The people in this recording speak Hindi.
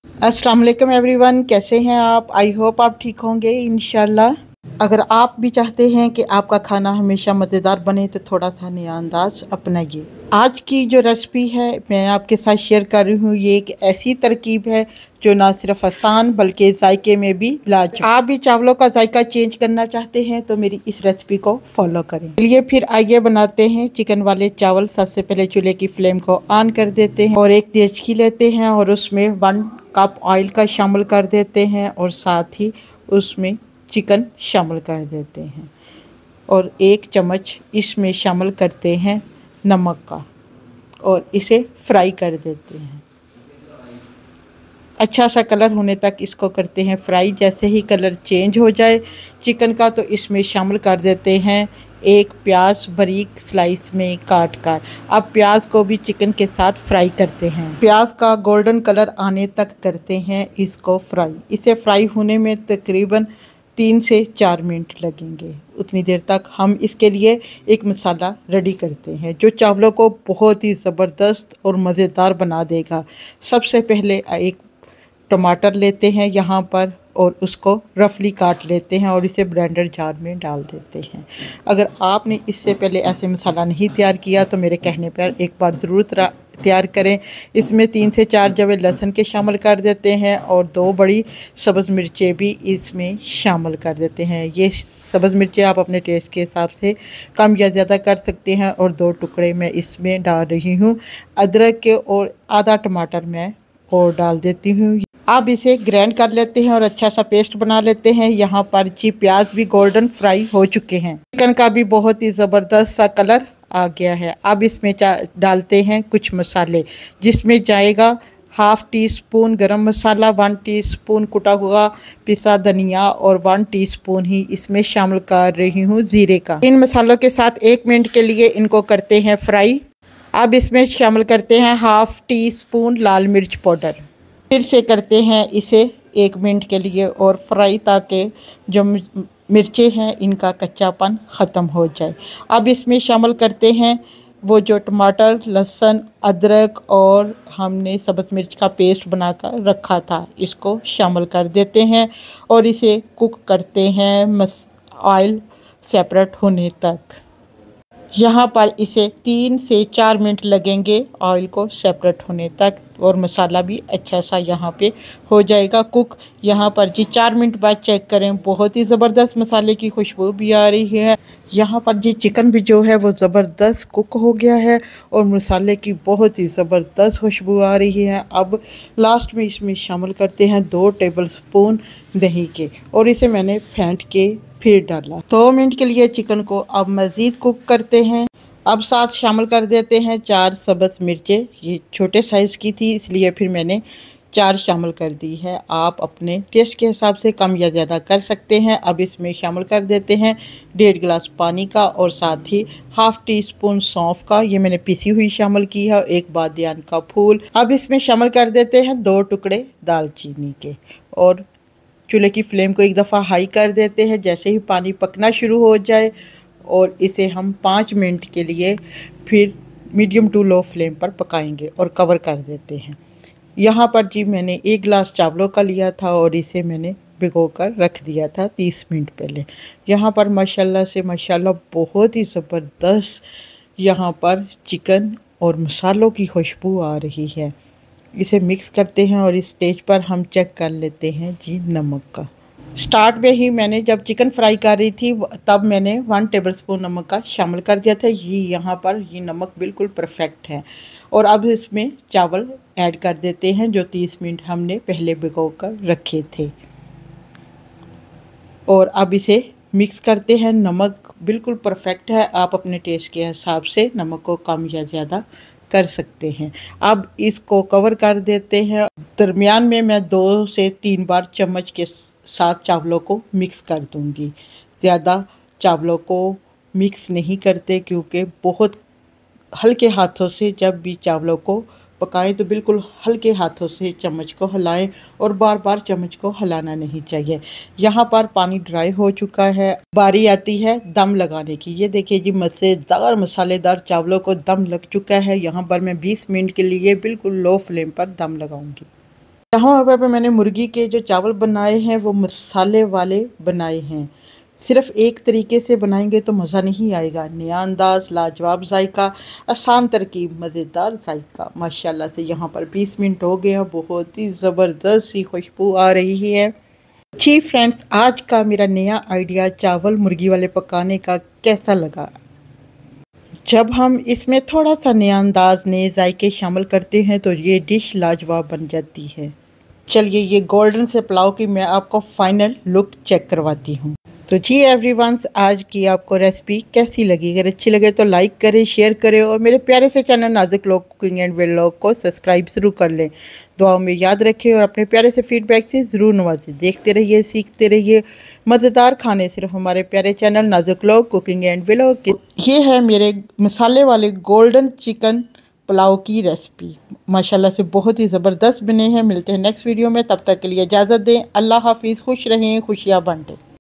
अस्सलाम वालेकुम एवरीवन, कैसे हैं आप? आई होप आप ठीक होंगे इंशाल्लाह। अगर आप भी चाहते हैं कि आपका खाना हमेशा मज़ेदार बने तो थोड़ा सा नया अंदाज अपनाइए। आज की जो रेसिपी है मैं आपके साथ शेयर कर रही हूँ, ये एक ऐसी तरकीब है जो ना सिर्फ आसान बल्कि जायके में भी लाजवाब। आप भी चावलों का जायका चेंज करना चाहते हैं तो मेरी इस रेसिपी को फॉलो करें। चलिए फिर आइए बनाते हैं चिकन वाले चावल। सबसे पहले चूल्हे की फ्लेम को ऑन कर देते हैं और एक देचकी लेते हैं और उसमें 1 कप ऑयल का शामिल कर देते हैं और साथ ही उसमें चिकन शामिल कर देते हैं और 1 चम्मच इसमें शामिल करते हैं नमक का और इसे फ्राई कर देते हैं। अच्छा सा कलर होने तक इसको करते हैं फ्राई। जैसे ही कलर चेंज हो जाए चिकन का तो इसमें शामिल कर देते हैं 1 प्याज बारीक स्लाइस में काट कर। अब प्याज को भी चिकन के साथ फ्राई करते हैं। प्याज का गोल्डन कलर आने तक करते हैं इसको फ्राई। इसे फ्राई होने में तकरीबन 3 से 4 मिनट लगेंगे। उतनी देर तक हम इसके लिए एक मसाला रेडी करते हैं जो चावलों को बहुत ही ज़बरदस्त और मज़ेदार बना देगा। सबसे पहले एक टमाटर लेते हैं यहाँ पर और उसको रफली काट लेते हैं और इसे ब्लेंडर जार में डाल देते हैं। अगर आपने इससे पहले ऐसे मसाला नहीं तैयार किया तो मेरे कहने पर एक बार ज़रूर तैयार करें। इसमें 3 से 4 जवे लहसुन के शामिल कर देते हैं और 2 बड़ी सब्ज़ मिर्चें भी इसमें शामिल कर देते हैं। ये सब्ज़ मिर्चें आप अपने टेस्ट के हिसाब से कम या ज़्यादा कर सकते हैं और 2 टुकड़े मैं इसमें डाल रही हूँ अदरक के और आधा टमाटर मैं और डाल देती हूँ। अब इसे ग्राइंड कर लेते हैं और अच्छा सा पेस्ट बना लेते हैं। यहाँ पर जी प्याज भी गोल्डन फ्राई हो चुके हैं। चिकन का भी बहुत ही ज़बरदस्त सा कलर आ गया है। अब इसमें डालते हैं कुछ मसाले जिसमें जाएगा 1/2 टीस्पून गरम मसाला, 1 टीस्पून कुटा हुआ पिसा धनिया और 1 टीस्पून ही इसमें शामिल कर रही हूँ ज़ीरे का। इन मसालों के साथ 1 मिनट के लिए इनको करते हैं फ्राई। अब इसमें शामिल करते हैं 1/2 टीस्पून लाल मिर्च पाउडर। फिर से करते हैं इसे 1 मिनट के लिए और फ्राई ताकि जो मिर्चें हैं इनका कच्चापन ख़त्म हो जाए। अब इसमें शामिल करते हैं वो जो टमाटर, लहसुन, अदरक और हमने सब्ज़ मिर्च का पेस्ट बनाकर रखा था इसको शामिल कर देते हैं और इसे कुक करते हैं ऑयल सेपरेट होने तक। यहाँ पर इसे 3 से 4 मिनट लगेंगे ऑयल को सेपरेट होने तक और मसाला भी अच्छा सा यहाँ पे हो जाएगा कुक। यहाँ पर जी 4 मिनट बाद चेक करें, बहुत ही ज़बरदस्त मसाले की खुशबू भी आ रही है। यहाँ पर जी चिकन भी जो है वो ज़बरदस्त कुक हो गया है और मसाले की बहुत ही ज़बरदस्त खुशबू आ रही है। अब लास्ट में इसमें शामिल करते हैं 2 टेबलस्पून दही के और इसे मैंने फेंट के फिर डाला। 2 मिनट के लिए चिकन को अब मज़ीद कुक करते हैं। अब साथ शामिल कर देते हैं 4 सब्ज़ मिर्चें। ये छोटे साइज़ की थी इसलिए फिर मैंने 4 शामिल कर दी है। आप अपने टेस्ट के हिसाब से कम या ज़्यादा कर सकते हैं। अब इसमें शामिल कर देते हैं 1.5 गिलास पानी का और साथ ही 1/2 टीस्पून सौंफ का, ये मैंने पिसी हुई शामिल की है, 1 बादियान का फूल। अब इसमें शामिल कर देते हैं 2 टुकड़े दालचीनी के और चूल्हे की फ्लेम को एक दफ़ा हाई कर देते हैं। जैसे ही पानी पकना शुरू हो जाए और इसे हम 5 मिनट के लिए फिर मीडियम टू लो फ्लेम पर पकाएंगे और कवर कर देते हैं। यहाँ पर जी मैंने 1 गिलास चावलों का लिया था और इसे मैंने भिगो कर रख दिया था 30 मिनट पहले। यहाँ पर माशाल्लाह से माशाल्लाह बहुत ही ज़बरदस्त यहाँ पर चिकन और मसालों की खुशबू आ रही है। इसे मिक्स करते हैं और इस स्टेज पर हम चेक कर लेते हैं जी नमक का। स्टार्ट में ही मैंने जब चिकन फ्राई कर रही थी तब मैंने 1 टेबलस्पून नमक का शामिल कर दिया था। ये यहाँ पर ये नमक बिल्कुल परफेक्ट है। और अब इसमें चावल ऐड कर देते हैं जो 30 मिनट हमने पहले भिगो कर रखे थे और अब इसे मिक्स करते हैं। नमक बिल्कुल परफेक्ट है, आप अपने टेस्ट के हिसाब से नमक को कम या ज़्यादा कर सकते हैं। अब इसको कवर कर देते हैं। दरमियान में मैं 2 से 3 बार चम्मच के साथ चावलों को मिक्स कर दूंगी। ज़्यादा चावलों को मिक्स नहीं करते क्योंकि बहुत हल्के हाथों से जब भी चावलों को पकाएं तो बिल्कुल हल्के हाथों से चम्मच को हिलाएं और बार बार चम्मच को हिलाना नहीं चाहिए। यहाँ पर पानी ड्राई हो चुका है, बारी आती है दम लगाने की। ये देखिए जी मज़ेदार मसालेदार चावलों को दम लग चुका है। यहाँ पर मैं 20 मिनट के लिए बिल्कुल लो फ्लेम पर दम लगाऊंगी। यहाँ पे मैंने मुर्गी के जो चावल बनाए हैं वो मसाले वाले बनाए हैं। सिर्फ एक तरीके से बनाएंगे तो मज़ा नहीं आएगा। नया अंदाज, लाजवाब जायका, आसान तरकीब, मज़ेदार जायका। माशाल्लाह से यहाँ पर 20 मिनट हो गए हैं। बहुत ही ज़बरदस्त सी खुशबू आ रही है। जी फ्रेंड्स, आज का मेरा नया आइडिया चावल मुर्गी वाले पकाने का कैसा लगा? जब हम इसमें थोड़ा सा नया अंदाज, नए जायके शामिल करते हैं तो ये डिश लाजवाब बन जाती है। चलिए ये गोल्डन से पुलाव की मैं आपको फाइनल लुक चेक करवाती हूँ। तो जी एवरीवन्स, आज की आपको रेसिपी कैसी लगी? अगर अच्छी लगे तो लाइक करें, शेयर करें और मेरे प्यारे से चैनल नाजुक लोग कुकिंग एंड व्लॉग को सब्सक्राइब ज़रूर कर लें। दुआओं में याद रखें और अपने प्यारे से फीडबैक से ज़रूर नवाजें। देखते रहिए, सीखते रहिए। मज़ेदार खाने सिर्फ हमारे प्यारे चैनल नाजुक लोग कुकिंग एंड व्लॉग के। ये है मेरे मसाले वाले गोल्डन चिकन पुलाव की रेसिपी। माशाल्लाह से बहुत ही ज़बरदस्त बने हैं। मिलते हैं नेक्स्ट वीडियो में, तब तक के लिए इजाज़त दें। अल्लाह हाफिज़। खुश रहें, खुशियाँ बांटें।